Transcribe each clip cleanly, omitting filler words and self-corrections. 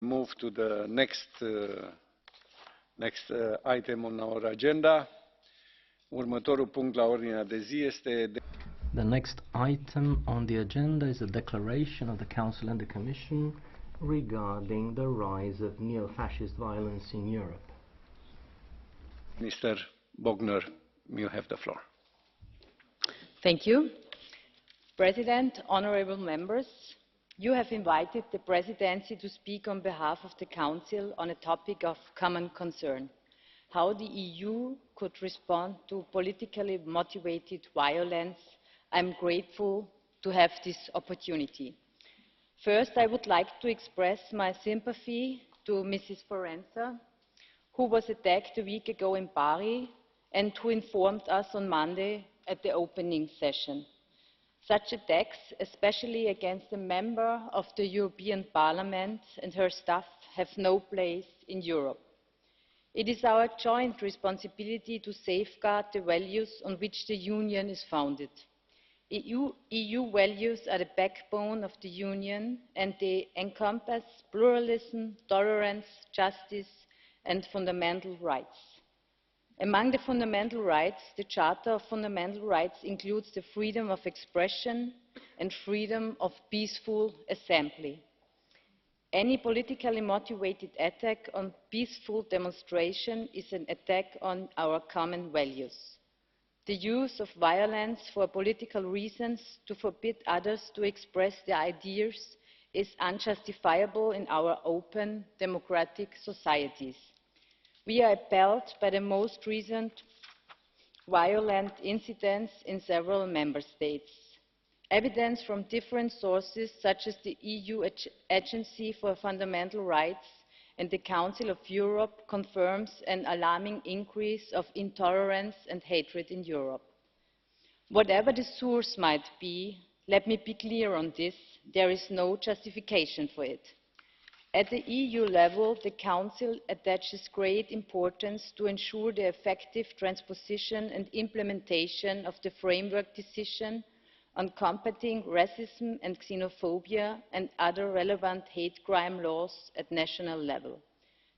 Move to the next item on our agenda. Următorul punct la ordinea de zi este The next item on the agenda is a declaration of the Council and the Commission regarding the rise of neo-fascist violence in Europe. Mr. Bogner, you have the floor. Thank you. President, honourable members, you have invited the Presidency to speak on behalf of the Council on a topic of common concern: how the EU could respond to politically motivated violence. I am grateful to have this opportunity. First, I would like to express my sympathy to Mrs. Forenza, who was attacked a week ago in Bari and who informed us on Monday at the opening session. Such attacks, especially against a member of the European Parliament and her staff, have no place in Europe. It is our joint responsibility to safeguard the values on which the Union is founded. EU values are the backbone of the Union, and they encompass pluralism, tolerance, justice and fundamental rights. Among the fundamental rights, the Charter of Fundamental Rights includes the freedom of expression and freedom of peaceful assembly. Any politically motivated attack on peaceful demonstration is an attack on our common values. The use of violence for political reasons to forbid others to express their ideas is unjustifiable in our open, democratic societies. We are appalled by the most recent violent incidents in several member states. Evidence from different sources, such as the EU Agency for Fundamental Rights and the Council of Europe, confirms an alarming increase of intolerance and hatred in Europe. Whatever the source might be, let me be clear on this: there is no justification for it. At the EU level, the Council attaches great importance to ensure the effective transposition and implementation of the Framework Decision on combating racism and xenophobia and other relevant hate crime laws at national level.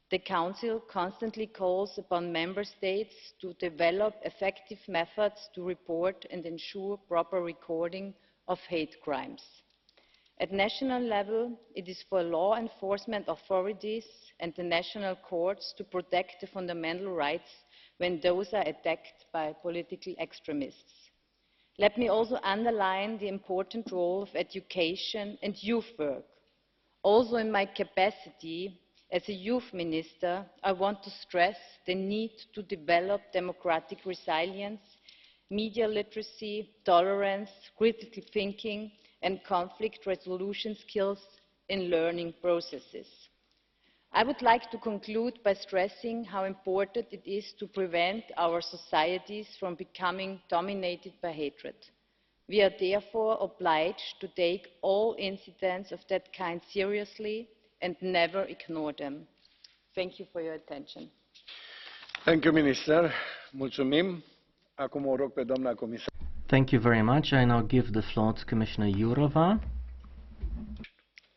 The Council constantly calls upon Member States to develop effective methods to report and ensure proper recording of hate crimes. At national level, it is for law enforcement authorities and the national courts to protect the fundamental rights when those are attacked by political extremists. Let me also underline the important role of education and youth work. Also, in my capacity as a youth minister, I want to stress the need to develop democratic resilience, media literacy, tolerance, critical thinking and conflict resolution skills in learning processes. I would like to conclude by stressing how important it is to prevent our societies from becoming dominated by hatred. We are therefore obliged to take all incidents of that kind seriously and never ignore them. Thank you for your attention. Thank you, Minister. Mulțumim. Acum o rog pe doamna comisar. Thank you very much. I now give the floor to Commissioner Jourova.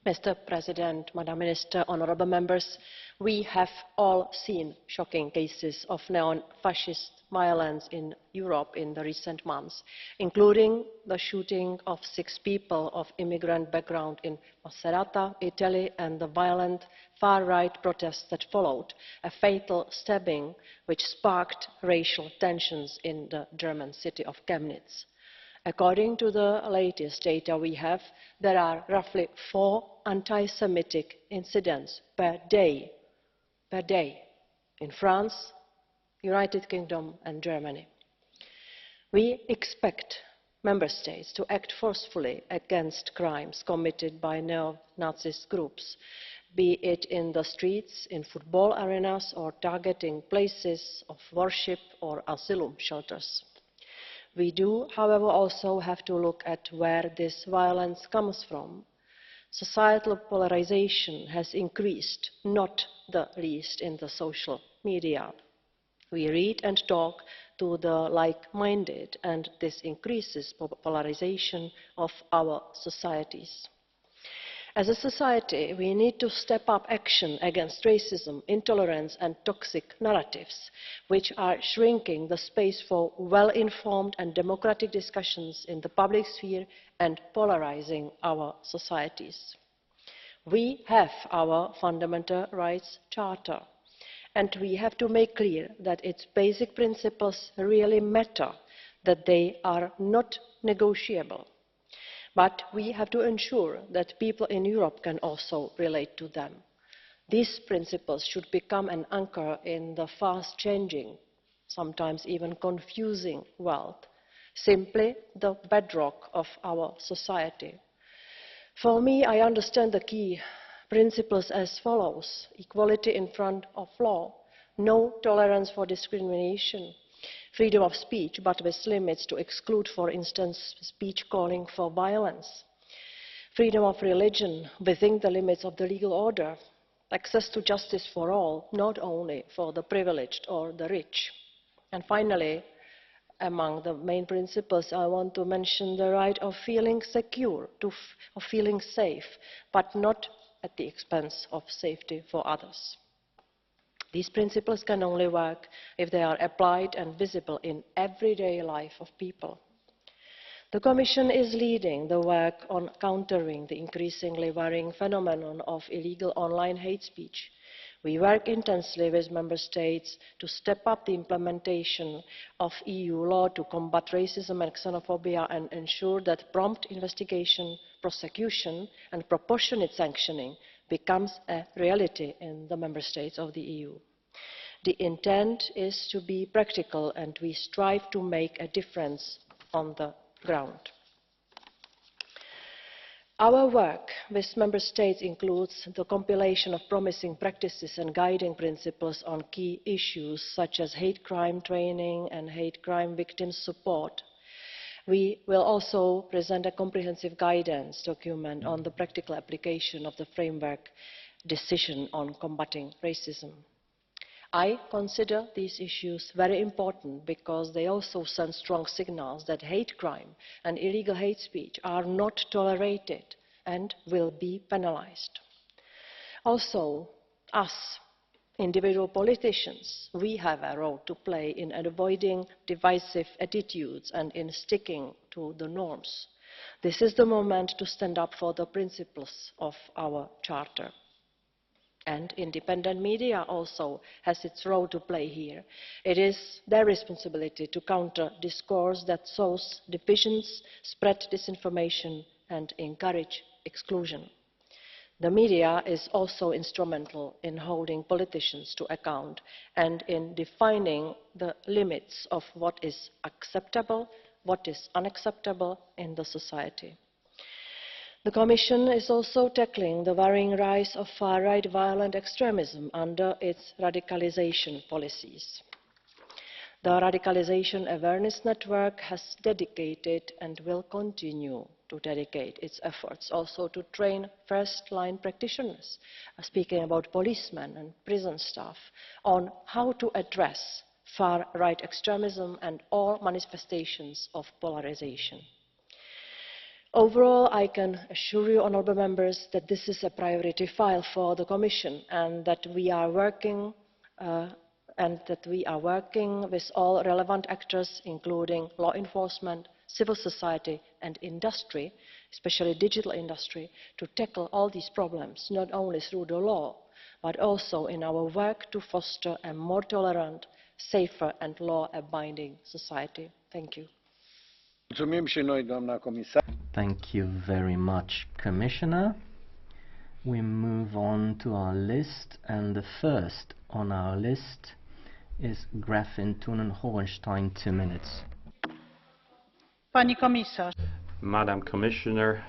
Mr. President, Madam Minister, honourable members, we have all seen shocking cases of neo-fascist violence in Europe in the recent months, including the shooting of 6 people of immigrant background in Macerata, Italy, and the violent far-right protests that followed, a fatal stabbing which sparked racial tensions in the German city of Chemnitz. According to the latest data we have, there are roughly 4 anti-Semitic incidents per day in France, United Kingdom and Germany. We expect Member States to act forcefully against crimes committed by neo-Nazist groups, be it in the streets, in football arenas or targeting places of worship or asylum shelters. We do, however, also have to look at where this violence comes from. Societal polarisation has increased, not the least in the social media. We read and talk to the like-minded, and this increases polarisation of our societies. As a society, we need to step up action against racism, intolerance and toxic narratives, which are shrinking the space for well-informed and democratic discussions in the public sphere and polarizing our societies. We have our Fundamental Rights Charter, and we have to make clear that its basic principles really matter, that they are not negotiable. But we have to ensure that people in Europe can also relate to them. These principles should become an anchor in the fast-changing, sometimes even confusing world, simply the bedrock of our society. For me, I understand the key principles as follows: equality in front of law, no tolerance for discrimination, freedom of speech but with limits to exclude, for instance, speech calling for violence, freedom of religion within the limits of the legal order, access to justice for all, not only for the privileged or the rich. And finally, among the main principles, I want to mention the right of feeling secure, of feeling safe, but not at the expense of safety for others. These principles can only work if they are applied and visible in everyday life of people. The Commission is leading the work on countering the increasingly worrying phenomenon of illegal online hate speech. We work intensely with Member States to step up the implementation of EU law to combat racism and xenophobia and ensure that prompt investigation, prosecution and proportionate sanctioning becomes a reality in the Member States of the EU. The intent is to be practical, and we strive to make a difference on the ground. Our work with Member States includes the compilation of promising practices and guiding principles on key issues such as hate crime training and hate crime victim support. We will also present a comprehensive guidance document on the practical application of the framework decision on combating racism. I consider these issues very important because they also send strong signals that hate crime and illegal hate speech are not tolerated and will be penalised. Also, us, individual politicians, we have a role to play in avoiding divisive attitudes and in sticking to the norms. This is the moment to stand up for the principles of our Charter. And independent media also has its role to play here. It is their responsibility to counter discourse that sows divisions, spread disinformation and encourage exclusion. The media is also instrumental in holding politicians to account and in defining the limits of what is acceptable, what is unacceptable in the society. The Commission is also tackling the worrying rise of far-right violent extremism under its radicalisation policies. The Radicalisation Awareness Network has dedicated and will continue to dedicate its efforts also to train first-line practitioners, speaking about policemen and prison staff, on how to address far-right extremism and all manifestations of polarisation. Overall, I can assure you, honourable members, that this is a priority file for the Commission and that we are working with all relevant actors, including law enforcement, civil society and industry, especially digital industry, to tackle all these problems, not only through the law, but also in our work to foster a more tolerant, safer and law-abiding society. Thank you. Mulțumim și noi, doamna comisar. Thank you very much, Commissioner. We move on to our list, and the first on our list is Gräfin Thun-Hohenstein, 2 minutes. Pani Komisarz. Madam Commissioner,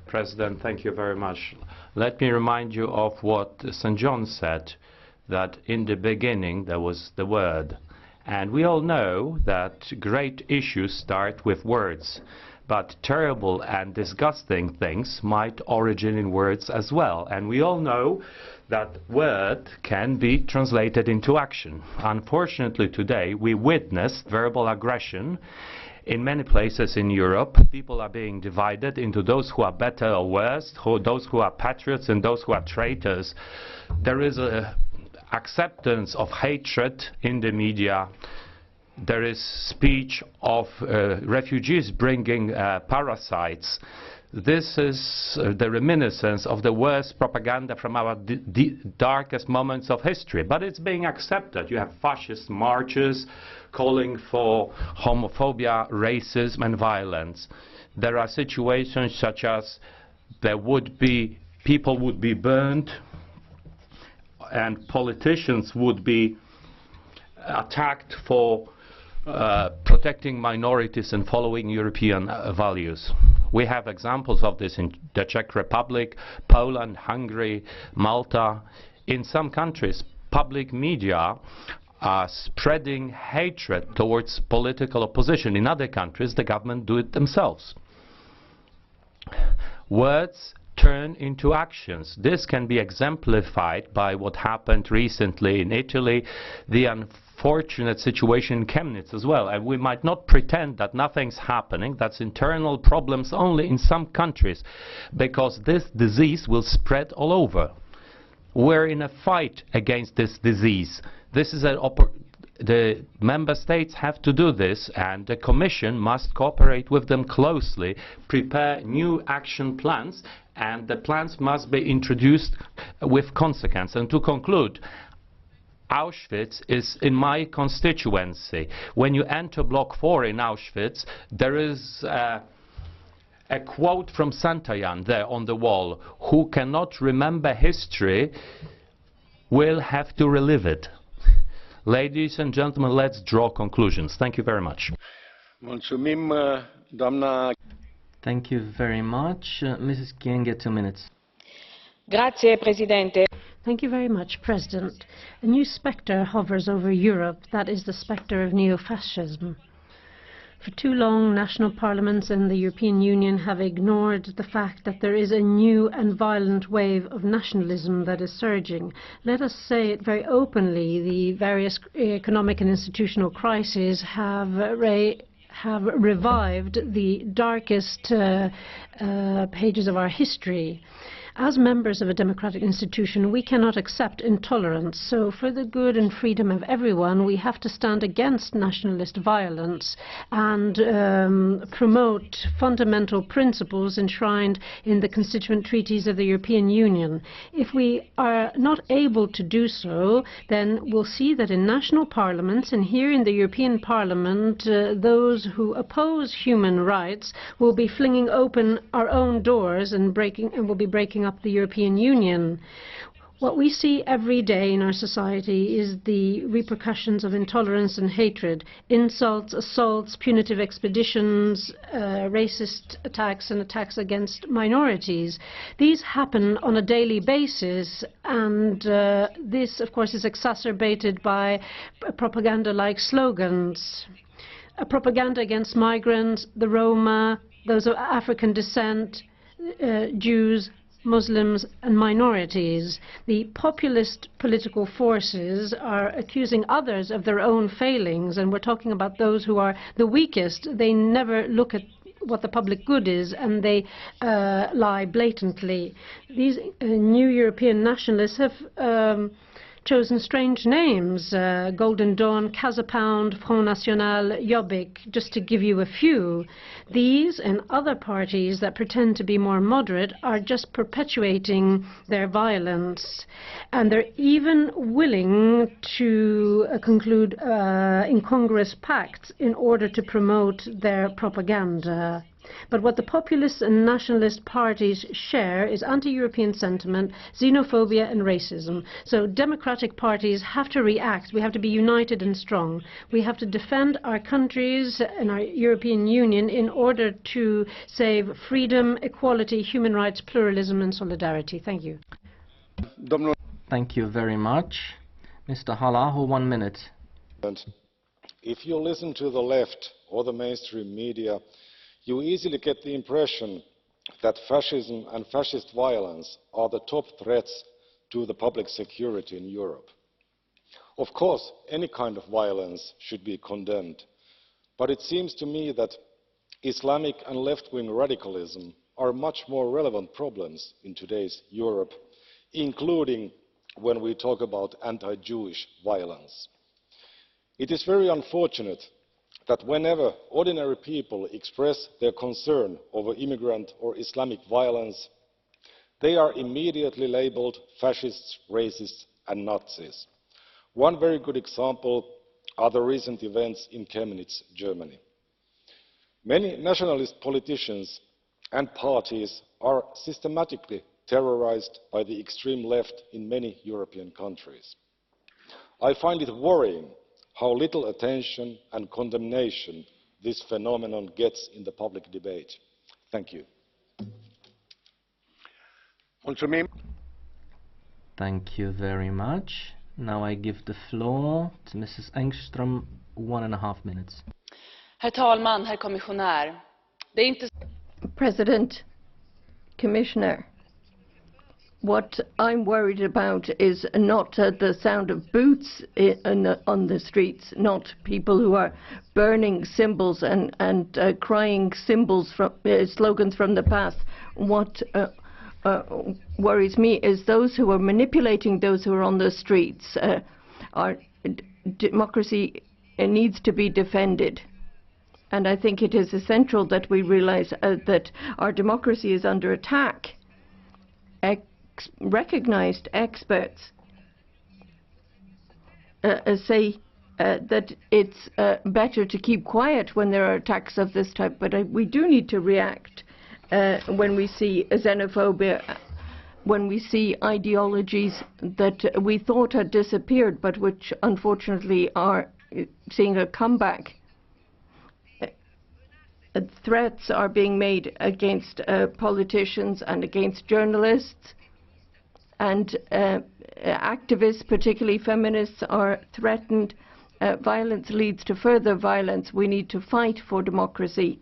President, thank you very much. Let me remind you of what St. John said, that in the beginning there was the Word. And we all know that great issues start with words, but terrible and disgusting things might origin in words as well. And we all know that word can be translated into action. Unfortunately, today we witnessed verbal aggression In many places in Europe, people are being divided into those who are better or worse, those who are patriots and those who are traitors. There is a acceptance of hatred in the media. There is speech of refugees bringing parasites. This is the reminiscence of the worst propaganda from our darkest moments of history. But it's being accepted. You have fascist marches calling for homophobia, racism and violence. There are situations such as people would be burned and politicians would be attacked for protecting minorities and following European values. We have examples of this in the Czech Republic, Poland, Hungary, Malta. In some countries, public media are spreading hatred towards political opposition. In other countries, the government do it themselves. Words turn into actions. This can be exemplified by what happened recently in Italy, the unfortunate situation in Chemnitz as well. And we might not pretend that nothing's happening. That's internal problems only in some countries, because this disease will spread all over. We're in a fight against this disease. This is the member states have to do this, and the Commission must cooperate with them closely, prepare new action plans, and the plans must be introduced with consequence. And to conclude, Auschwitz is in my constituency. When you enter Block 4 in Auschwitz, there is a quote from Santayan there on the wall: who cannot remember history will have to relive it. Ladies and gentlemen, let's draw conclusions. Thank you very much. Mulțumim, doamna. Thank you very much. Mrs. Kienge, 2 minutes. Grazie, Presidente. Thank you very much, President. A new spectre hovers over Europe. That is the spectre of neo-fascism. For too long, national parliaments in the European Union have ignored the fact that there is a new and violent wave of nationalism that is surging. Let us say it very openly: the various economic and institutional crises have revived the darkest pages of our history. As members of a democratic institution, we cannot accept intolerance. So for the good and freedom of everyone, we have to stand against nationalist violence and promote fundamental principles enshrined in the constituent treaties of the European Union. If we are not able to do so, then we'll see that in national parliaments and here in the European Parliament, those who oppose human rights will be flinging open our own doors and will be breaking up the European Union. What we see every day in our society is the repercussions of intolerance and hatred: insults, assaults, punitive expeditions, racist attacks and attacks against minorities. These happen on a daily basis, and this, of course, is exacerbated by propaganda-like slogans. A propaganda against migrants, the Roma, those of African descent, Jews, Muslims and minorities. The populist political forces are accusing others of their own failings, and we're talking about those who are the weakest. They never look at what the public good is, and they lie blatantly. These new European nationalists have chosen strange names: Golden Dawn, Casa Pound, Front National, Jobbik, just to give you a few. These and other parties that pretend to be more moderate are just perpetuating their violence, and they're even willing to conclude incongruous pacts in order to promote their propaganda. But what the populist and nationalist parties share is anti-European sentiment, xenophobia and racism. So democratic parties have to react. We have to be united and strong. We have to defend our countries and our European Union in order to save freedom, equality, human rights, pluralism and solidarity. Thank you. Thank you very much. Mr. Halaho, 1 minute. If you listen to the left or the mainstream media, you easily get the impression that fascism and fascist violence are the top threats to the public security in Europe. Of course, any kind of violence should be condemned, but it seems to me that Islamic and left-wing radicalism are much more relevant problems in today's Europe, including when we talk about anti-Jewish violence. It is very unfortunate that whenever ordinary people express their concern over immigrant or Islamic violence, they are immediately labelled fascists, racists and Nazis. One very good example are the recent events in Chemnitz, Germany. Many nationalist politicians and parties are systematically terrorised by the extreme left in many European countries. I find it worrying how little attention and condemnation this phenomenon gets in the public debate. Thank you. Mulțumim. Thank you very much. Now I give the floor to Mrs. Engström, 1.5 minutes. Herr talman, herr kommissionär. Det är inte... President, Commissioner, what I'm worried about is not the sound of boots on the streets, not people who are burning symbols and crying symbols from slogans from the past. What worries me is those who are manipulating those who are on the streets. Our democracy needs to be defended. And I think it is essential that we realize that our democracy is under attack. Recognized experts say that it's better to keep quiet when there are attacks of this type, but we do need to react when we see xenophobia, when we see ideologies that we thought had disappeared, but which unfortunately are seeing a comeback. Threats are being made against politicians and against journalists, and activists, particularly feminists, are threatened. Violence leads to further violence. We need to fight for democracy,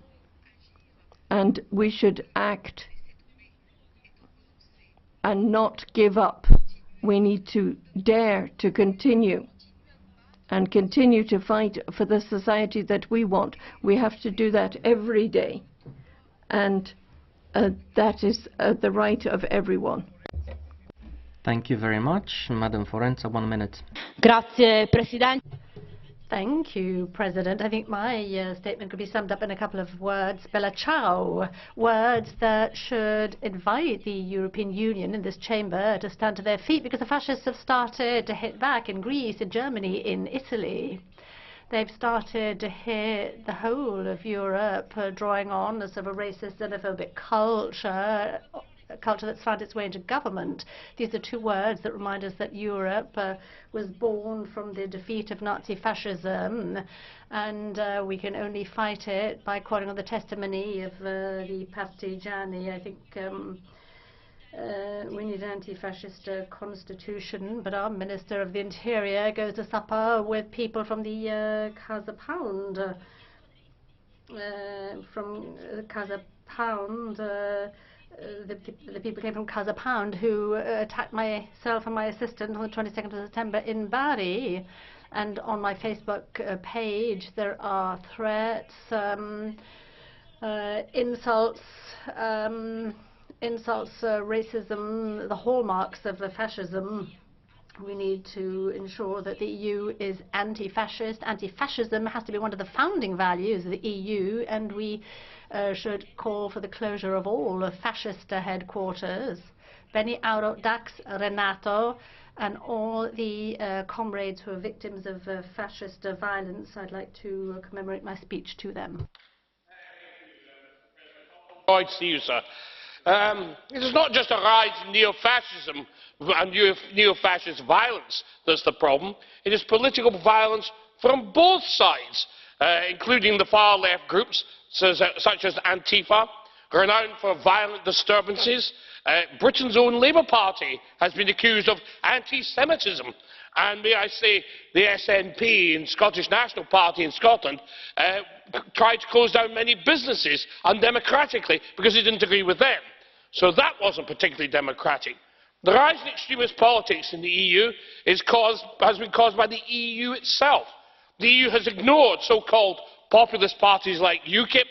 and we should act and not give up. We need to dare to continue and continue to fight for the society that we want. We have to do that every day, and that is the right of everyone. Thank you very much. Madam Forenza, 1 minute. Grazie, Presidente. Thank you, President. I think my statement could be summed up in a couple of words. Bella ciao. Words that should invite the European Union in this chamber to stand to their feet, because the fascists have started to hit back in Greece, in Germany, in Italy. They've started to hit the whole of Europe, drawing on a sort of a racist, xenophobic culture, a culture that's found its way into government. These are two words that remind us that Europe was born from the defeat of Nazi fascism, and we can only fight it by calling on the testimony of the partigiani. I think we need an anti-fascist constitution, but our Minister of the Interior goes to supper with people from the Casa Pound. The people came from Casa Pound who attacked myself and my assistant on the 22nd of September in Bari. And on my Facebook page there are threats, insults, racism, the hallmarks of fascism. We need to ensure that the EU is anti-fascist. Anti-fascism has to be one of the founding values of the EU, and we should call for the closure of all fascist headquarters. Beni Auro, Dax, Renato, and all the comrades who are victims of fascist violence, I'd like to commemorate my speech to them. Right to you, sir. It is not just a rise in neo-fascism and neo-fascist violence that's the problem. It is political violence from both sides, including the far-left groups such as Antifa, renowned for violent disturbances. Britain's own Labour Party has been accused of anti-Semitism. And may I say, the SNP, the Scottish National Party in Scotland, tried to close down many businesses undemocratically because they didn't agree with them. So that wasn't particularly democratic. The rise in extremist politics in the EU has been caused by the EU itself. The EU has ignored so-called populist parties like UKIP,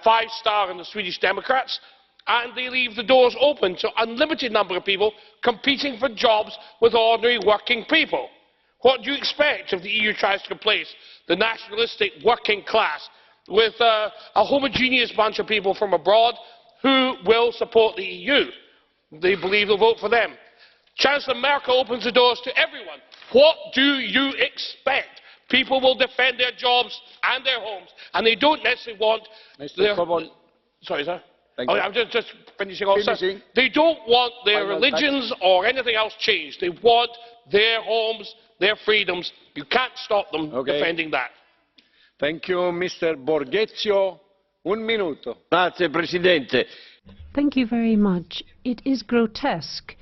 Five Star and the Swedish Democrats, and they leave the doors open to an unlimited number of people competing for jobs with ordinary working people. What do you expect if the EU tries to replace the nationalistic working class with a homogeneous bunch of people from abroad who will support the EU? They believe they'll vote for them. Chancellor Merkel opens the doors to everyone. What do you expect? People will defend their jobs and their homes, and they don't necessarily want their... Sorry, sir. I'm just finishing off, sir. They don't want their religions or anything else changed. They want their homes, their freedoms. You can't stop them defending that. Thank you, Mr. Borghezio. Un minuto. Grazie, Presidente. Thank you very much. It is grotesque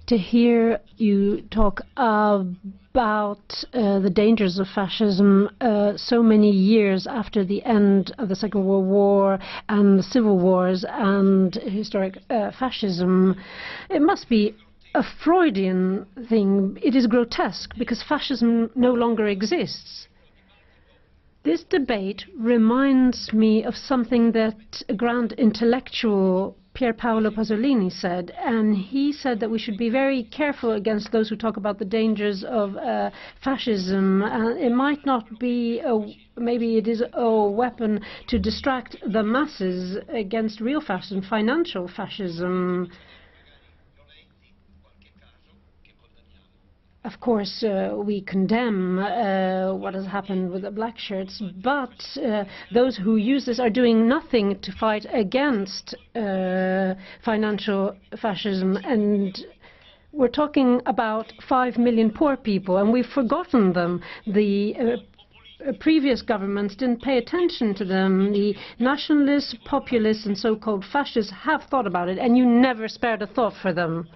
to hear you talk about the dangers of fascism so many years after the end of the Second World War and the civil wars and historic fascism. It must be a Freudian thing. It is grotesque because fascism no longer exists. This debate reminds me of something that a grand intellectual, Pier Paolo Pasolini, said, and he said that we should be very careful against those who talk about the dangers of fascism. It might not be, maybe it is a weapon to distract the masses against real fascism, financial fascism. Of course, we condemn what has happened with the black shirts, but those who use this are doing nothing to fight against financial fascism. And we're talking about 5 million poor people, and we've forgotten them. The previous governments didn't pay attention to them. The nationalists, populists, and so-called fascists have thought about it, and you never spared a thought for them.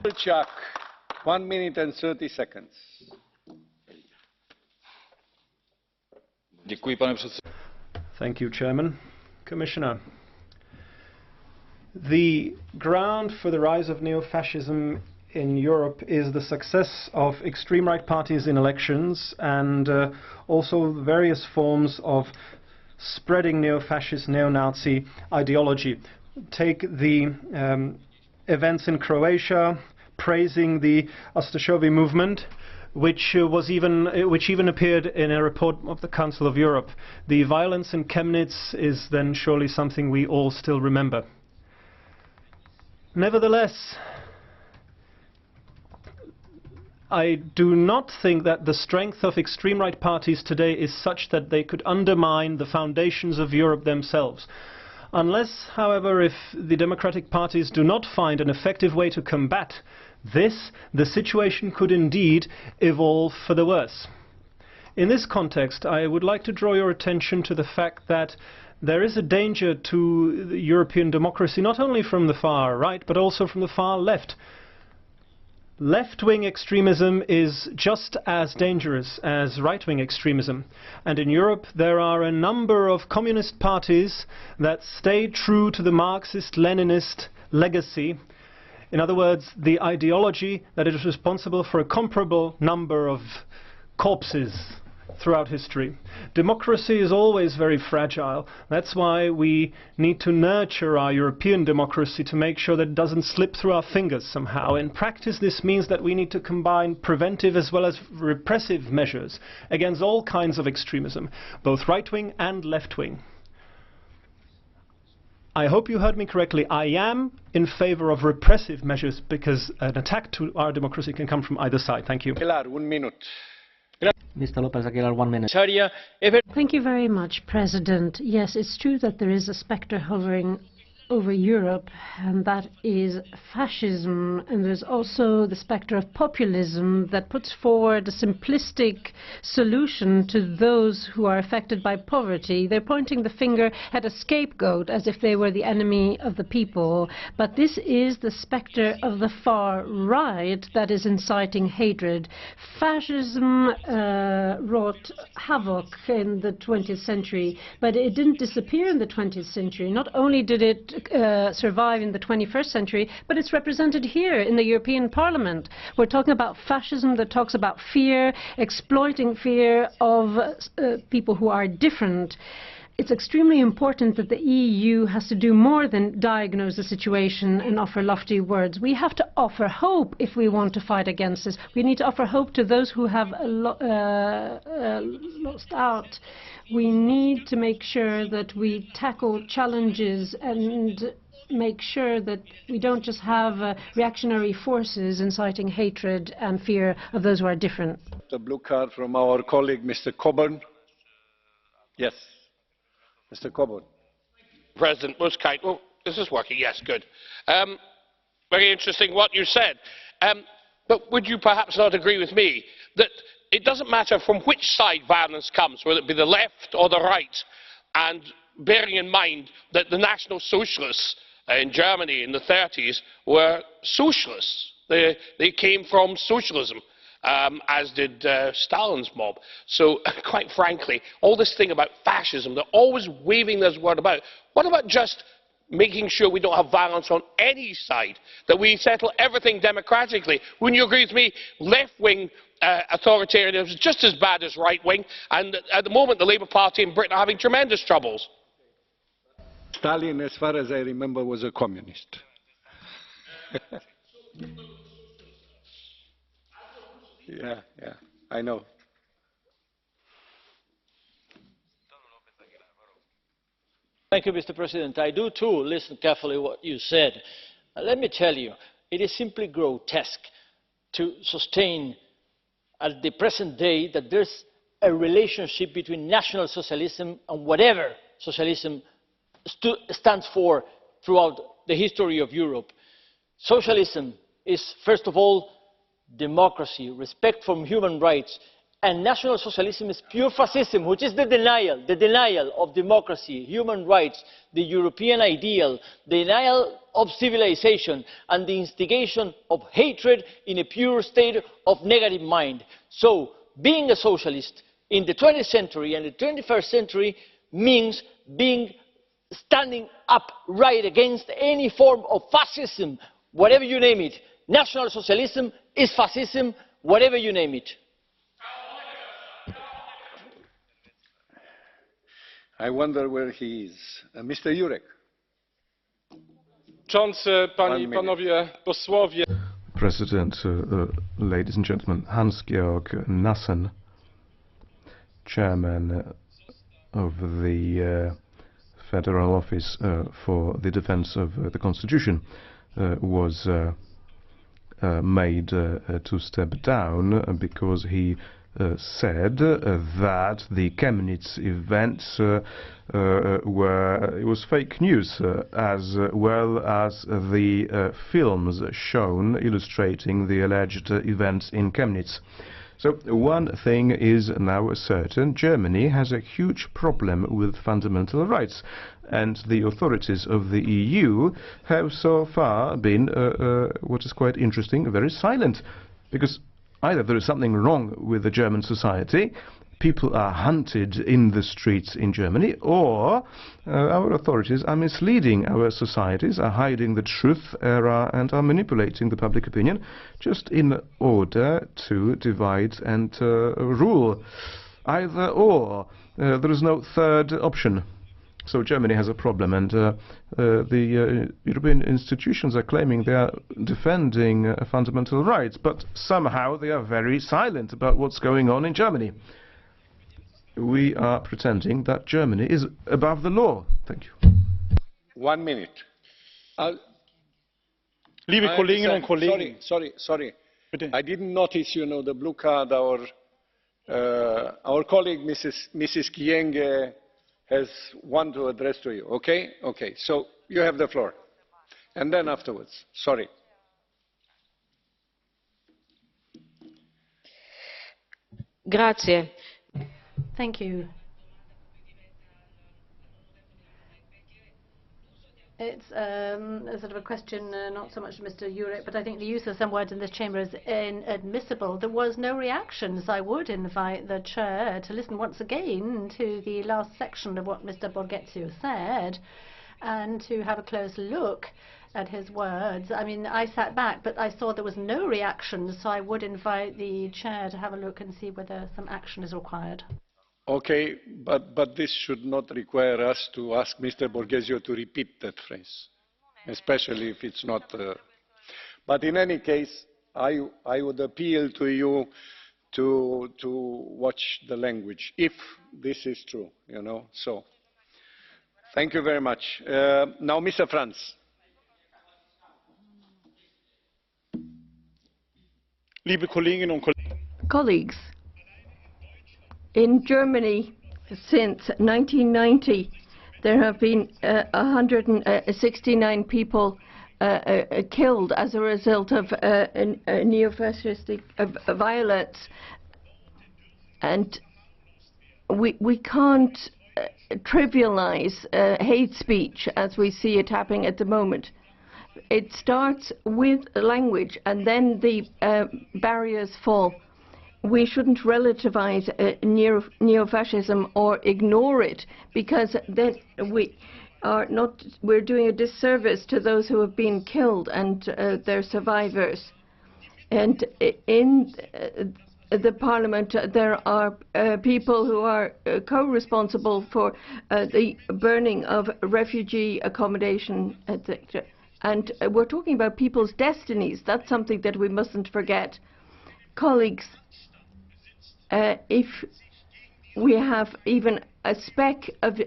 1 minute and 30 seconds. Thank you, Chairman. Commissioner, the ground for the rise of neo-fascism in Europe is the success of extreme right parties in elections and also various forms of spreading neo-fascist, neo-Nazi ideology. Take the events in Croatia, praising the Ustašovi movement, which even appeared in a report of the Council of Europe. The violence in Chemnitz is then surely something we all still remember. Nevertheless, I do not think that the strength of extreme right parties today is such that they could undermine the foundations of Europe themselves. Unless, however, if the democratic parties do not find an effective way to combat this, the situation could indeed evolve for the worse. In this context, I would like to draw your attention to the fact that there is a danger to the European democracy, not only from the far right, but also from the far left. Left-wing extremism is just as dangerous as right-wing extremism. And in Europe there are a number of communist parties that stay true to the Marxist-Leninist legacy. In other words, the ideology that is responsible for a comparable number of corpses throughout history. Democracy is always very fragile. That's why we need to nurture our European democracy to make sure that it doesn't slip through our fingers somehow. In practice, this means that we need to combine preventive as well as repressive measures against all kinds of extremism, both right-wing and left-wing. I hope you heard me correctly. I am in favor of repressive measures because an attack to our democracy can come from either side. Thank you. Mr. López Aguilar, 1 minute. Thank you very much, President. Yes, it's true that there is a spectre hovering over Europe, and that is fascism. And there's also the spectre of populism that puts forward a simplistic solution to those who are affected by poverty. They're pointing the finger at a scapegoat as if they were the enemy of the people. But this is the spectre of the far right that is inciting hatred. Fascism wrought havoc in the 20th century, but it didn't disappear in the 20th century. Not only did it survive in the 21st century, but it's represented here in the European Parliament. We're talking about fascism that talks about fear, exploiting fear of people who are different. it's extremely important that the EU has to do more than diagnose the situation and offer lofty words. We have to offer hope if we want to fight against this. We need to offer hope to those who have lost out. We need to make sure that we tackle challenges and make sure that we don't just have reactionary forces inciting hatred and fear of those who are different. The blue card from our colleague, Mr. Coburn. Yes. Mr. Coburn. President, most kind. Oh, this is working. Yes, good. Very interesting what you said. But would you perhaps not agree with me that it doesn't matter from which side violence comes, whether it be the left or the right, and bearing in mind that the National Socialists in Germany in the 30s were socialists. They came from socialism. As did Stalin's mob. So, quite frankly, all this thing about fascism, they're always waving this word about. What about just making sure we don't have violence on any side, that we settle everything democratically? Wouldn't you agree with me? Left-wing authoritarianism is just as bad as right-wing, and at the moment the Labour Party in Britain are having tremendous troubles. Stalin, as far as I remember, was a communist. Yeah, I know. Thank you, Mr. President. I do too listen carefully to what you said. Let me tell you, it is simply grotesque to sustain at the present day that there's a relationship between National Socialism and whatever socialism stands for throughout the history of Europe. Socialism is, first of all, democracy, respect for human rights, and National Socialism is pure fascism, which is the denial of democracy, human rights, the European ideal, the denial of civilization, and the instigation of hatred in a pure state of negative mind. So, being a socialist in the 20th century and the 21st century means standing up right against any form of fascism, whatever you name it. National Socialism is fascism, whatever you name it. I wonder where he is. Mr. Jurek. President, ladies and gentlemen, Hans-Georg Nassen, chairman of the Federal Office for the Defense of the Constitution, was made to step down because he said that the Chemnitz events was fake news, as well as the films shown illustrating the alleged events in Chemnitz. So one thing is now certain: Germany has a huge problem with fundamental rights, and the authorities of the EU have so far been, what is quite interesting, very silent, because either there is something wrong with the German society, people are hunted in the streets in Germany, or our authorities are misleading our societies, are hiding the truth, and are manipulating the public opinion just in order to divide and rule. Either or. There is no third option. So Germany has a problem, and the European institutions are claiming they are defending fundamental rights, but somehow they are very silent about what's going on in Germany. We are pretending that Germany is above the law. Thank you. 1 minute. Liebe Kolleginnen und Kollegen. Sorry. Bitte. I didn't notice, the blue card. Our colleague, Mrs. Kyenge, has one to address to you. Okay? Okay. So you have the floor. And then afterwards. Sorry. Grazie. Thank you. It's a sort of a question, not so much to Mr. Jurek, but I think the use of some words in this chamber is inadmissible. There was no reaction, so I would invite the chair to listen once again to the last section of what Mr. Borghezio said, and to have a close look at his words. I mean, I sat back, but I saw there was no reaction, so I would invite the chair to have a look and see whether some action is required. Okay, but this should not require us to ask Mr. Borghezio to repeat that phrase, especially if it's not. But in any case, I would appeal to you to watch the language, if this is true, you know. So, thank you very much. Now, Mr. Franz. Liebe Kolleginnen und Kollegen. Colleagues, in Germany since 1990, there have been 169 people killed as a result of neo-fascistic violence. And we can't trivialize hate speech as we see it happening at the moment. It starts with language and then the barriers fall. We shouldn't relativize neo-fascism or ignore it, because then we're doing a disservice to those who have been killed and their survivors. And in the parliament there are people who are co-responsible for the burning of refugee accommodation, etc. And we're talking about people's destinies. That's something that we mustn't forget. Colleagues, if we have even a speck of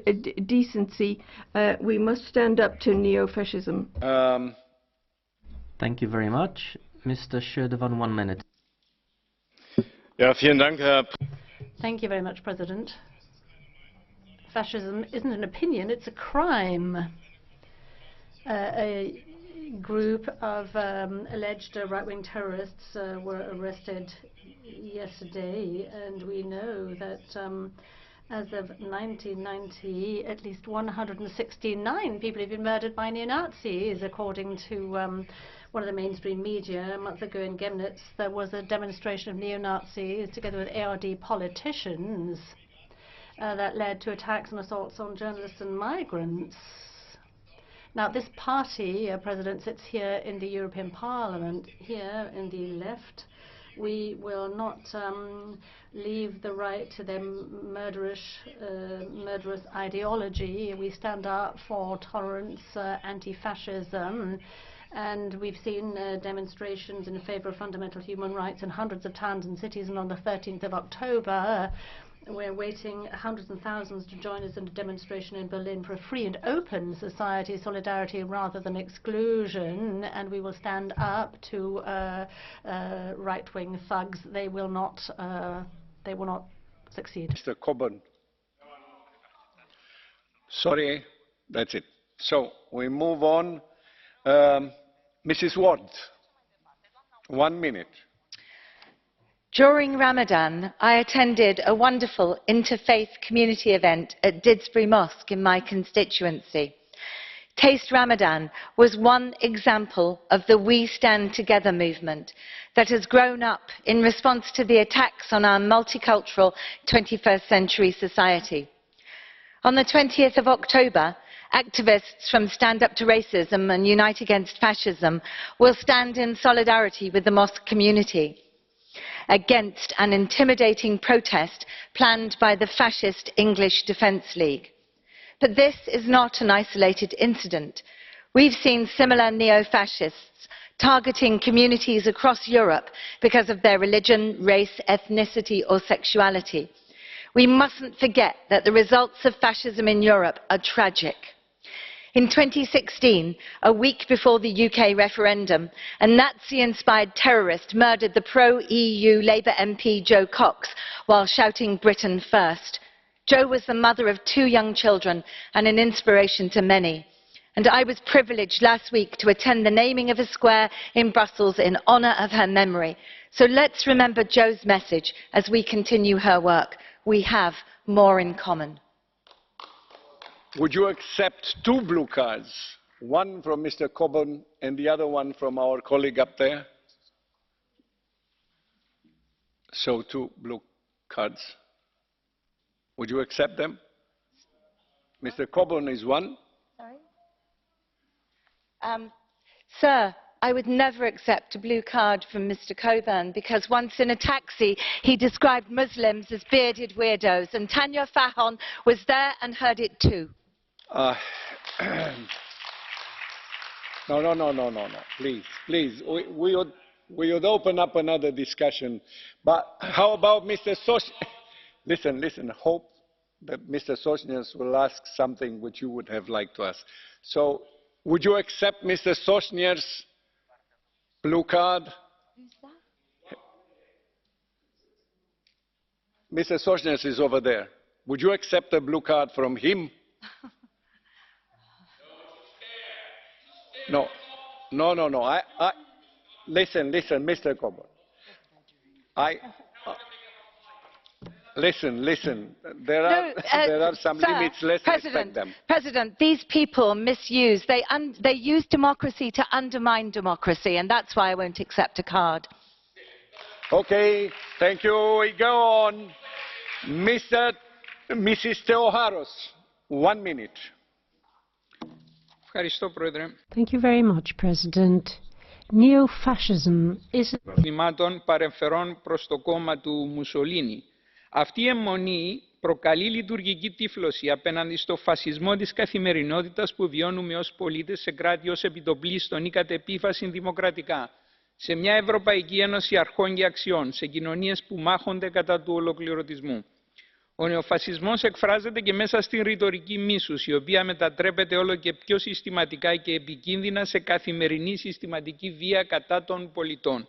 decency, we must stand up to neo-fascism. Thank you very much. Mr. Schödewan, 1 minute. Ja, vielen Dank, Herr. Thank you very much, President. Fascism isn't an opinion, it's a crime. A group of alleged right-wing terrorists were arrested yesterday, and we know that as of 1990, at least 169 people have been murdered by neo-Nazis, according to one of the mainstream media. A month ago in Chemnitz, there was a demonstration of neo-Nazis together with ARD politicians that led to attacks and assaults on journalists and migrants. Now, this party, President, sits here in the European Parliament, here in the left. We will not leave the right to their murderous ideology. We stand up for tolerance, anti-fascism, and we've seen demonstrations in favour of fundamental human rights in hundreds of towns and cities. And on the 13th of October, we're waiting hundreds and thousands to join us in a demonstration in Berlin for a free and open society, solidarity rather than exclusion, and we will stand up to right-wing thugs. They will not succeed. Mr. Coburn. Sorry, that's it. So we move on. Mrs. Ward, 1 minute. During Ramadan, I attended a wonderful interfaith community event at Didsbury Mosque in my constituency. Taste Ramadan was one example of the We Stand Together movement that has grown up in response to the attacks on our multicultural 21st century society. On the 20th of October, activists from Stand Up to Racism and Unite Against Fascism will stand in solidarity with the mosque community against an intimidating protest planned by the fascist English Defence League. But this is not an isolated incident. We've seen similar neo-fascists targeting communities across Europe because of their religion, race, ethnicity or sexuality. We mustn't forget that the results of fascism in Europe are tragic. In 2016, a week before the UK referendum, a Nazi-inspired terrorist murdered the pro-EU Labour MP Jo Cox while shouting Britain first. Jo was the mother of 2 young children and an inspiration to many. And I was privileged last week to attend the naming of a square in Brussels in honour of her memory. So let's remember Jo's message as we continue her work. We have more in common. Would you accept 2 blue cards? One from Mr. Coburn and the other one from our colleague up there? So 2 blue cards. Would you accept them? Mr. Coburn is one. Sir, I would never accept a blue card from Mr Coburn because once in a taxi he described Muslims as bearded weirdos, and Tanya Fajon was there and heard it too. Uh, no. Please. We would open up another discussion. But how about Mr. Listen. Hope that Mr. Sosniers will ask something which you would have liked to ask. So, would you accept Mr. Sosniers' blue card? Mr. Sosniers is over there. Would you accept a blue card from him? No. Listen, Mr. Coburn. Listen. There are some limits. Let's respect them. President, these people misuse. They use democracy to undermine democracy, and that's why I won't accept a card. Okay, thank you. We go on. Mrs. Theoharos, 1 minute. Thank you very much, President. Neo-fascism is... παρεμφερών προς το κόμμα του Μουσολίνι. Αυτή η αιμονή προκαλεί λειτουργική τύφλωση απέναντι στο φασισμό της καθημερινότητας που βιώνουμε ως πολίτες σε κράτη ως επιτοπλίστων ή κατ' επίφαση δημοκρατικά, σε μια Ευρωπαϊκή Ένωση αρχών και αξιών, σε κοινωνίες που μάχονται κατά του ολοκληρωτισμού. Ο νεοφασισμός εκφράζεται και μέσα στην ρητορική μίσους, η οποία μετατρέπεται όλο και πιο συστηματικά και επικίνδυνα σε καθημερινή συστηματική βία κατά των πολιτών,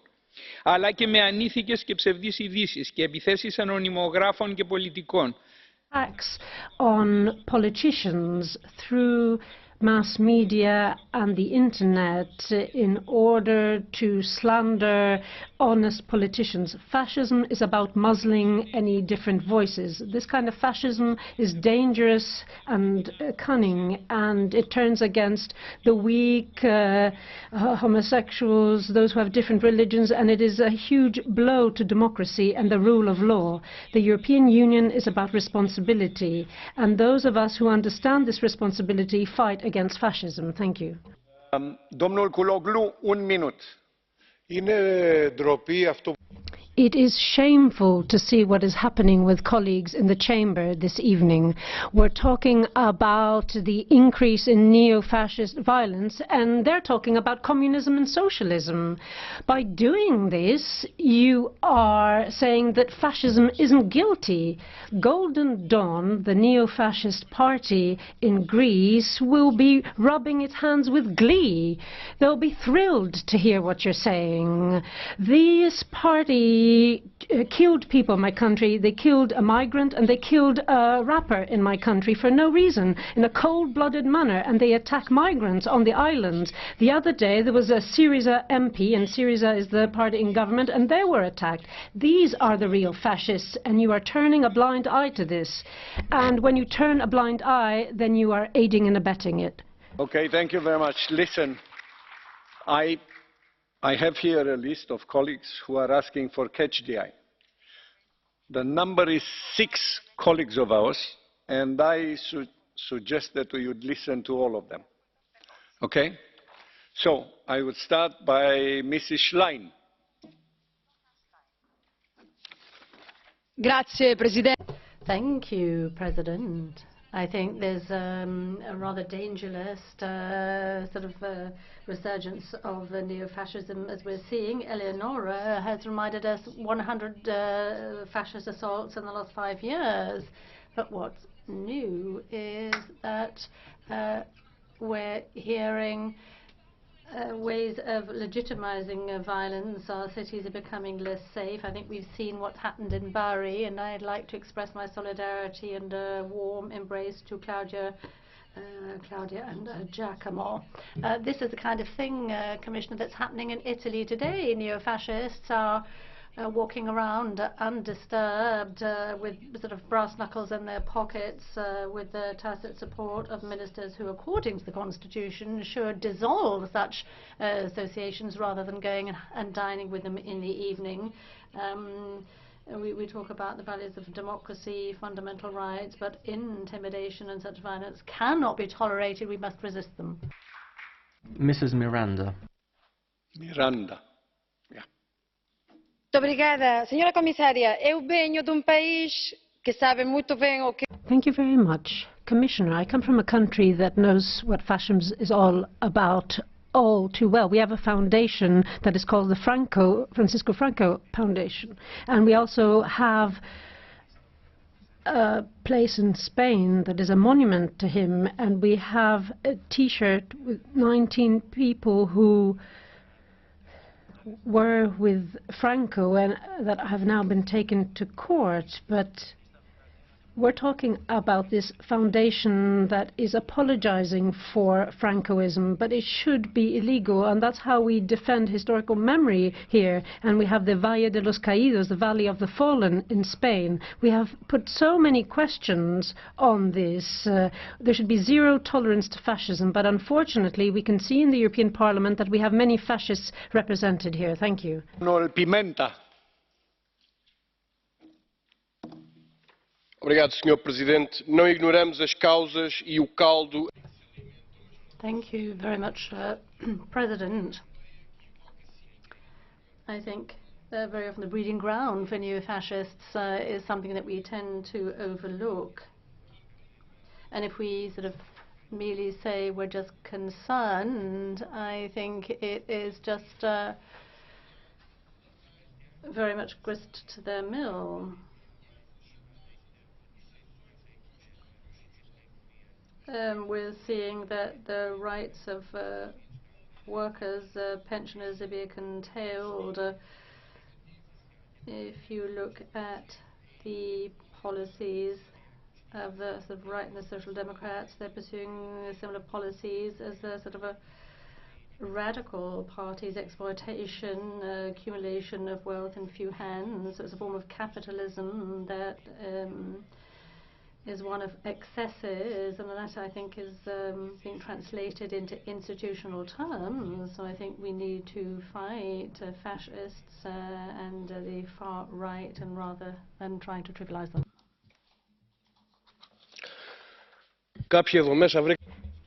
αλλά και με ανήθικες και ψευδείς ειδήσεις και επιθέσεις ανωνυμογράφων και πολιτικών. Attacks on politicians through mass media and the internet in order to slander honest politicians. Fascism is about muzzling any different voices. This kind of fascism is dangerous and cunning, and it turns against the weak, homosexuals, those who have different religions, and it is a huge blow to democracy and the rule of law. The European Union is about responsibility, and those of us who understand this responsibility fight against fascism. Thank you. Domnul Culoglu, 1 minut. It is shameful to see what is happening with colleagues in the chamber this evening. We're talking about the increase in neo-fascist violence, and they're talking about communism and socialism. By doing this, you are saying that fascism isn't guilty. Golden Dawn, the neo-fascist party in Greece, will be rubbing its hands with glee. They'll be thrilled to hear what you're saying. This party killed people in my country. They killed a migrant and they killed a rapper in my country for no reason, in a cold-blooded manner, and they attack migrants on the island. The other day there was a Syriza MP, and Syriza is the party in government, and they were attacked. These are the real fascists, and you are turning a blind eye to this. And when you turn a blind eye, then you are aiding and abetting it. Okay, thank you very much. Listen, I have here a list of colleagues who are asking for catch the eye. The number is 6 colleagues of ours, and I suggest that we would listen to all of them. Okay? So, I would start by Mrs. Schlein. Grazie, Presidente. Thank you, President. I think there's a rather dangerous resurgence of neo-fascism as we're seeing. Eleonora has reminded us 100 fascist assaults in the last 5 years. But what's new is that we're hearing ways of legitimizing violence. Our cities are becoming less safe. I think we've seen what's happened in Bari, and I'd like to express my solidarity and a warm embrace to Claudia and Giacomo. This is the kind of thing, Commissioner, that's happening in Italy today. Neo-fascists are walking around undisturbed with sort of brass knuckles in their pockets with the tacit support of ministers who, according to the Constitution, should dissolve such associations rather than going and dining with them in the evening. We talk about the values of democracy, fundamental rights, but intimidation and such violence cannot be tolerated. We must resist them. Mrs. Miranda. Miranda. Obrigada. Senhora Comissária, eu venho de país que sabe muito bem o que... Thank you very much. Commissioner, I come from a country that knows what fascism is all about all too well. We have a foundation that is called the Francisco Franco Foundation. And we also have a place in Spain that is a monument to him. And we have a T-shirt with 19 people who were with Franco and that have now been taken to court, but we're talking about this foundation that is apologizing for Francoism, but it should be illegal, and that's how we defend historical memory here. And we have the Valle de los Caídos, the Valley of the Fallen in Spain. We have put so many questions on this. There should be zero tolerance to fascism, but unfortunately we can see in the European Parliament that we have many fascists represented here. Thank you. Pimenta. Obrigado, Sr. Presidente. Não ignoramos as causas e o caldo. Thank you very much, President. I think very often the breeding ground for neo-fascists is something that we tend to overlook. And if we sort of merely say we're just concerned, I think it is just very much grist to their mill. We're seeing that the rights of workers, pensioners are being curtailed. If you look at the policies of the sort of right and the Social Democrats, they're pursuing similar policies as the sort of a radical parties, exploitation, accumulation of wealth in few hands. So it's a form of capitalism that is one of excesses, and that I think is being translated into institutional terms. So I think we need to fight fascists and the far right, and rather than trying to trivialize them.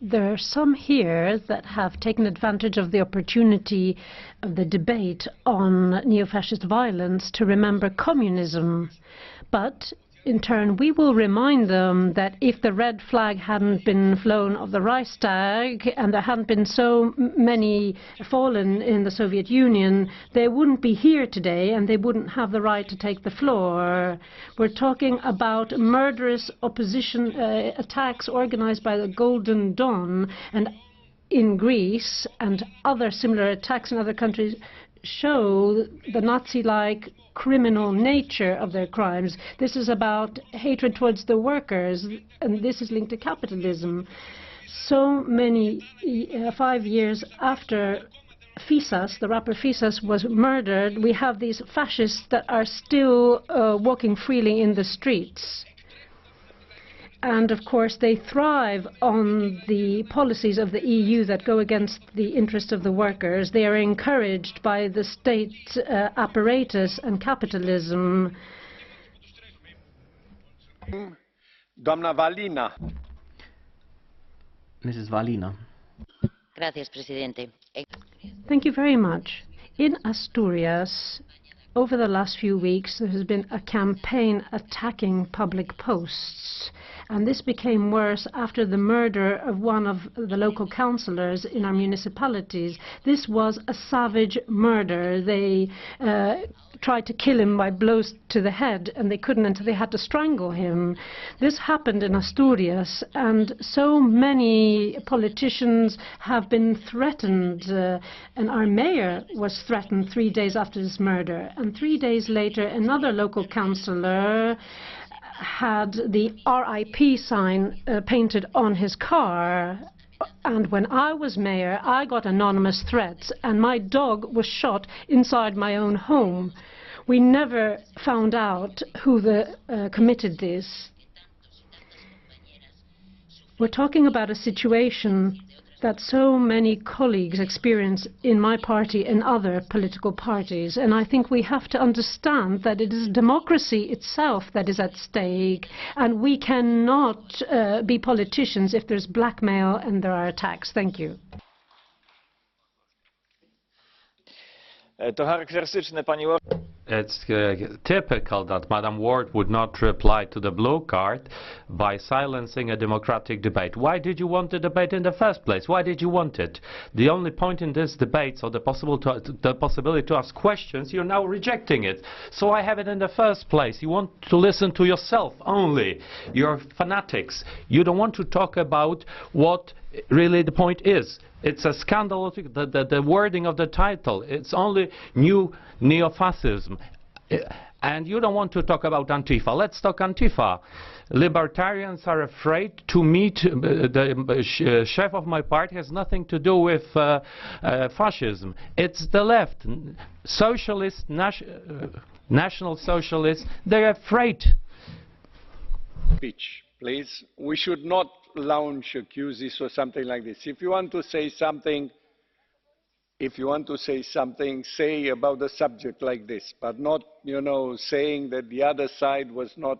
There are some here that have taken advantage of the opportunity of the debate on neo-fascist violence to remember communism, but in turn, we will remind them that if the red flag hadn't been flown of the Reichstag and there hadn't been so many fallen in the Soviet Union, they wouldn't be here today and they wouldn't have the right to take the floor. We're talking about murderous opposition attacks organized by the Golden Dawn, and in Greece, and other similar attacks in other countries show the Nazi-like criminal nature of their crimes. This is about hatred towards the workers, and this is linked to capitalism. So many, 5 years after Fisas, the rapper Fisas, was murdered, we have these fascists that are still walking freely in the streets. And of course they thrive on the policies of the EU that go against the interest of the workers. They are encouraged by the state apparatus and capitalism. Doamna Valina. Mrs. Valina. Gracias, Presidente. Thank you very much. In Asturias, over the last few weeks, there has been a campaign attacking public posts. And this became worse after the murder of one of the local councillors in our municipalities. This was a savage murder. They tried to kill him by blows to the head, and they couldn't until they had to strangle him. This happened in Asturias, and so many politicians have been threatened. And our mayor was threatened 3 days after this murder. And 3 days later, another local councillor had the RIP sign painted on his car. And when I was mayor, I got anonymous threats, and my dog was shot inside my own home. We never found out who committed this. We're talking about a situation that so many colleagues experience in my party and other political parties. And I think we have to understand that it is democracy itself that is at stake, and we cannot be politicians if there's blackmail and there are attacks. Thank you. To charakterystyczne, pani It's typical that Madam Ward would not reply to the blue card by silencing a democratic debate. Why did you want the debate in the first place? Why did you want it? The only point in this debate, so the possibility to ask questions, you're now rejecting it. So I have it in the first place. You want to listen to yourself only. You're fanatics. You don't want to talk about what really the point is. It's a scandal, the wording of the title. It's only new neo-fascism. And you don't want to talk about Antifa. Let's talk Antifa. Libertarians are afraid to meet the chef of my party. Has nothing to do with fascism. It's the left. Socialists, national socialists, they're afraid. Speech, please. We should not launch accuses or something like this. If you want to say something, say about the subject like this, but not, saying that the other side was not,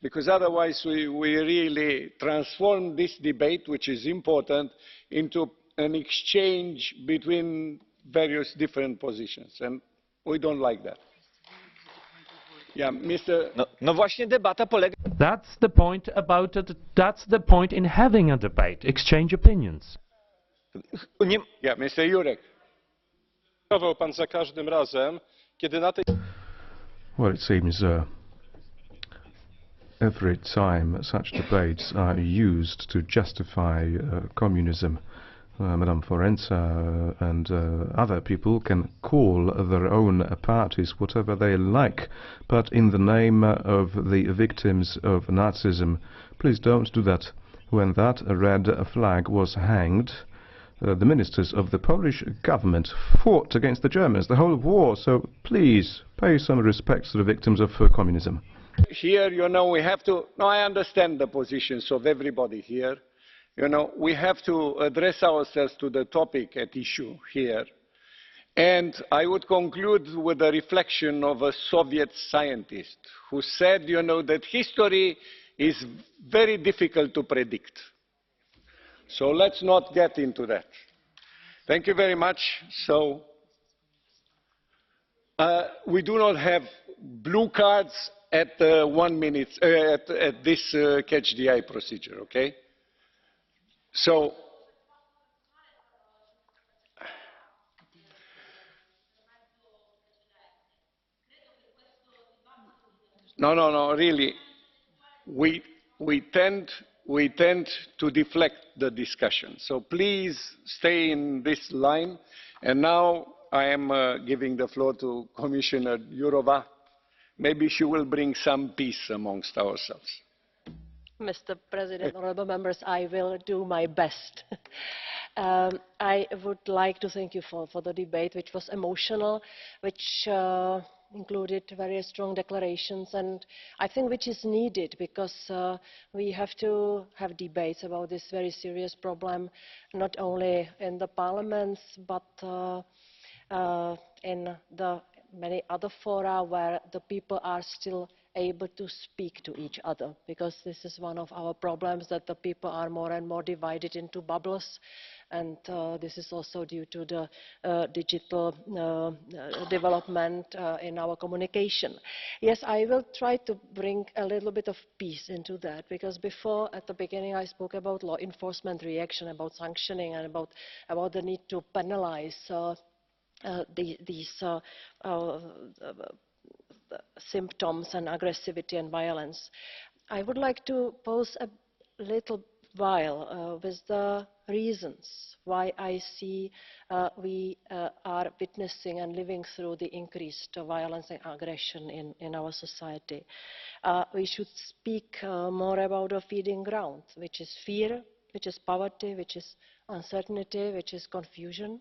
because otherwise we really transform this debate, which is important, into an exchange between various different positions, and we don't like that. Yeah, Mr. No właśnie debata polega... That's the point about it. That's the point in having a debate. Exchange opinions. Yeah, Mr. Jurek. Pan za każdym razem, kiedy na tej... Well, it seems every time such debates are used to justify communism, Madame Forenza and other people can call their own parties whatever they like, but in the name of the victims of Nazism, please don't do that. When that red flag was hanged, the ministers of the Polish government fought against the Germans the whole war, so please pay some respect to the victims of communism. Here, we have to... No, I understand the positions of everybody here. We have to address ourselves to the topic at issue here. And I would conclude with a reflection of a Soviet scientist who said, that history is very difficult to predict. So let's not get into that. Thank you very much. So we do not have blue cards at 1 minute, at this catch the eye procedure, okay? So, no, really, we tend to deflect the discussion. So please stay in this line. And now I am giving the floor to Commissioner Jourova. Maybe she will bring some peace amongst ourselves. Mr. President, honourable members, I will do my best. I would like to thank you for the debate, which was emotional, which included very strong declarations, and I think which is needed, because we have to have debates about this very serious problem, not only in the parliaments, but in the many other fora where the people are still able to speak to each other, because this is one of our problems, that the people are more and more divided into bubbles, and this is also due to the digital development in our communication. Yes, I will try to bring a little bit of peace into that, because before, at the beginning, I spoke about law enforcement reaction, about sanctioning, and about the need to penalize these symptoms and aggressivity and violence. I would like to pause a little while with the reasons why I see we are witnessing and living through the increased violence and aggression in our society. We should speak more about a feeding ground, which is fear, which is poverty, which is uncertainty, which is confusion.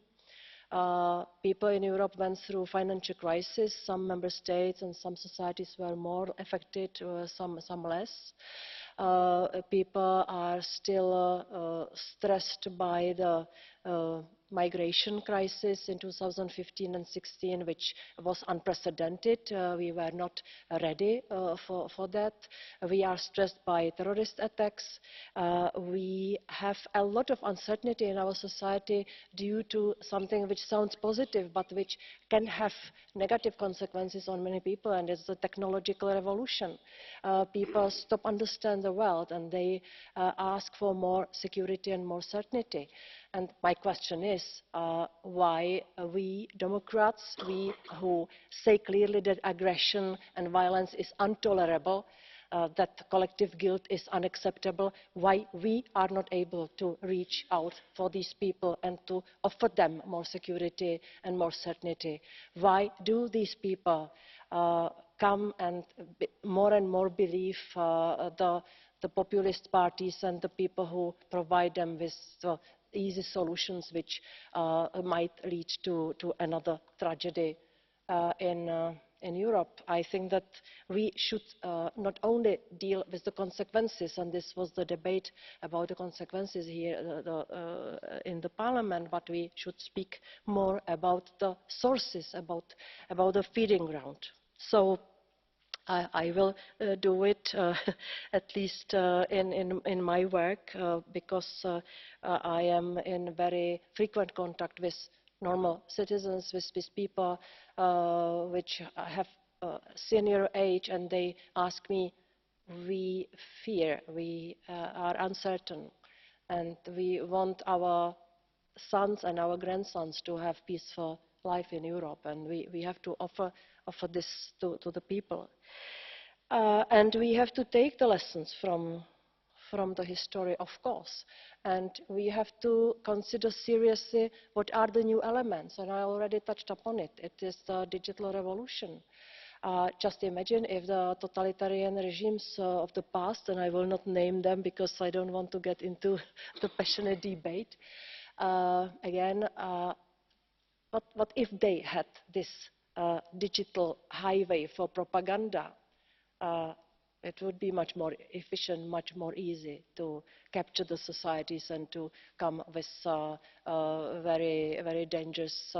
People in Europe went through financial crisis. Some member states and some societies were more affected, some less. People are still stressed by the migration crisis in 2015 and 16, which was unprecedented. We were not ready for that. We are stressed by terrorist attacks. We have a lot of uncertainty in our society due to something which sounds positive, but which can have negative consequences on many people, and it's the technological revolution. People stop understanding the world and they ask for more security and more certainty. And my question is why we Democrats, we who say clearly that aggression and violence is intolerable, that collective guilt is unacceptable, why we are not able to reach out for these people and to offer them more security and more certainty? Why do these people come and more believe the populist parties and the people who provide them with easy solutions which might lead to another tragedy in Europe? I think that we should not only deal with the consequences, and this was the debate about the consequences here in the Parliament, but we should speak more about the sources, about the feeding ground. So I will do it at least in my work because I am in very frequent contact with normal citizens, with people which have senior age, and they ask me, we fear, we are uncertain, and we want our sons and our grandsons to have peaceful life in Europe, and we have to offer this to the people. And we have to take the lessons from the history, of course, and we have to consider seriously what are the new elements, and I already touched upon it. It is the digital revolution. Just imagine if the totalitarian regimes of the past, and I will not name them because I don't want to get into the passionate debate, again, what if they had this digital highway for propaganda? It would be much more efficient, much more easy to capture the societies and to come with very, very dangerous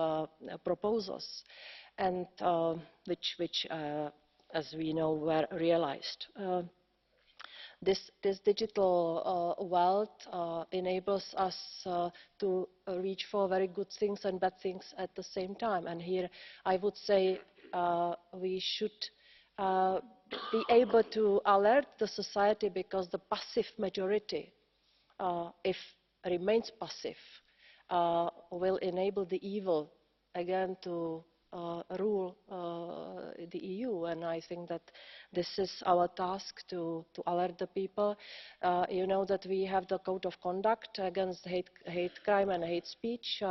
proposals, and which as we know, were realized. This digital world enables us to reach for very good things and bad things at the same time, and here I would say we should be able to alert the society, because the passive majority, if remains passive, will enable the evil again to rule the EU, and I think that this is our task to alert the people. You know that we have the code of conduct against hate crime and hate speech.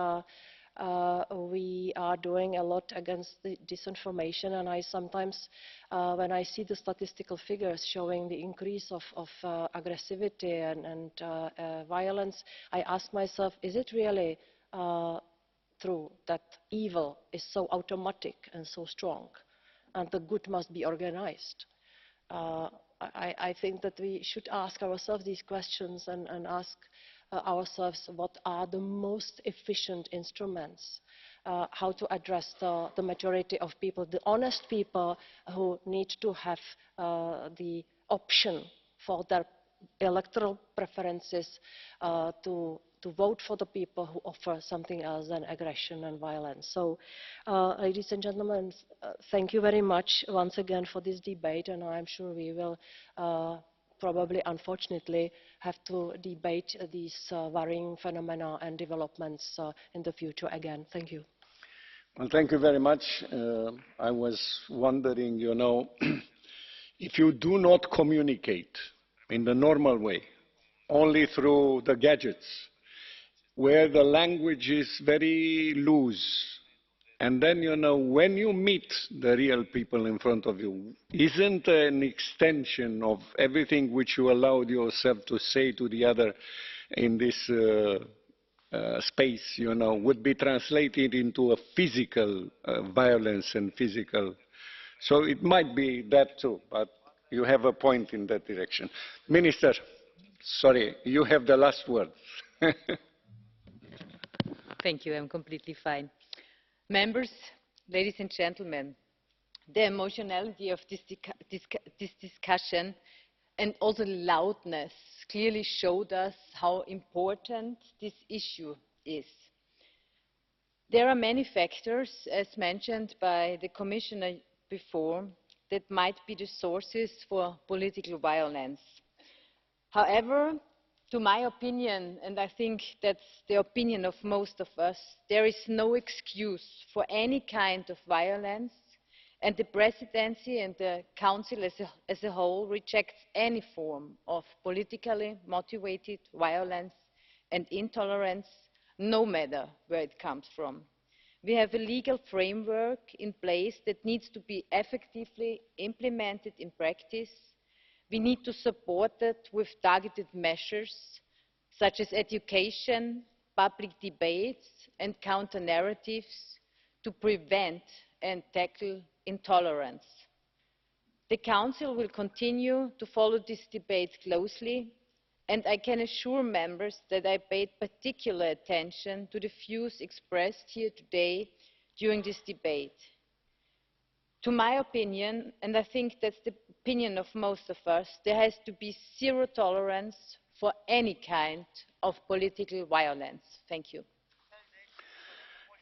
We are doing a lot against the disinformation, and I sometimes, when I see the statistical figures showing the increase of aggressivity and violence, I ask myself, is it really true that evil is so automatic and so strong, and the good must be organized? I think that we should ask ourselves these questions and ask ourselves what are the most efficient instruments, how to address the majority of people, the honest people who need to have the option for their electoral preferences to vote for the people who offer something else than aggression and violence. So, ladies and gentlemen, thank you very much once again for this debate, and I'm sure we will probably, unfortunately, have to debate these worrying phenomena and developments in the future again. Thank you. Well, thank you very much. I was wondering, you know, if you do not communicate in the normal way, only through the gadgets, where the language is very loose, and then, you know, when you meet the real people in front of you, isn't an extension of everything which you allowed yourself to say to the other in this space, you know, would be translated into a physical violence and physical. So it might be that too, but you have a point in that direction. Minister, sorry, you have the last word. Thank you, I'm completely fine. Members, ladies and gentlemen, the emotionality of this discussion and also the loudness clearly showed us how important this issue is. There are many factors, as mentioned by the Commissioner before, that might be the sources for political violence. However, to my opinion, and I think that's the opinion of most of us, there is no excuse for any kind of violence, and the Presidency and the Council as a whole rejects any form of politically motivated violence and intolerance, no matter where it comes from. We have a legal framework in place that needs to be effectively implemented in practice. We need to support it with targeted measures such as education, public debates and counter-narratives to prevent and tackle intolerance. The Council will continue to follow this debate closely, and I can assure members that I paid particular attention to the views expressed here today during this debate. To my opinion, and I think that's the opinion of most of us, there has to be zero tolerance for any kind of political violence. Thank you.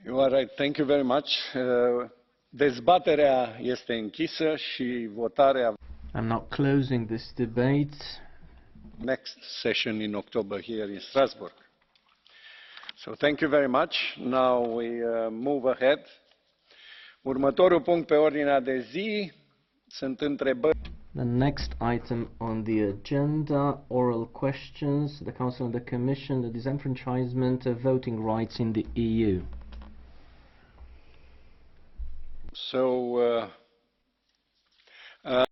You are right. Thank you very much. Dezbaterea este închisă și votarea. I'm not closing this debate. Next session in October here in Strasbourg. So thank you very much. Now we move ahead. Următorul punct pe ordinea de zi sunt întrebări. The next item on the agenda, oral questions, the Council and the Commission, the disenfranchisement of voting rights in the EU. So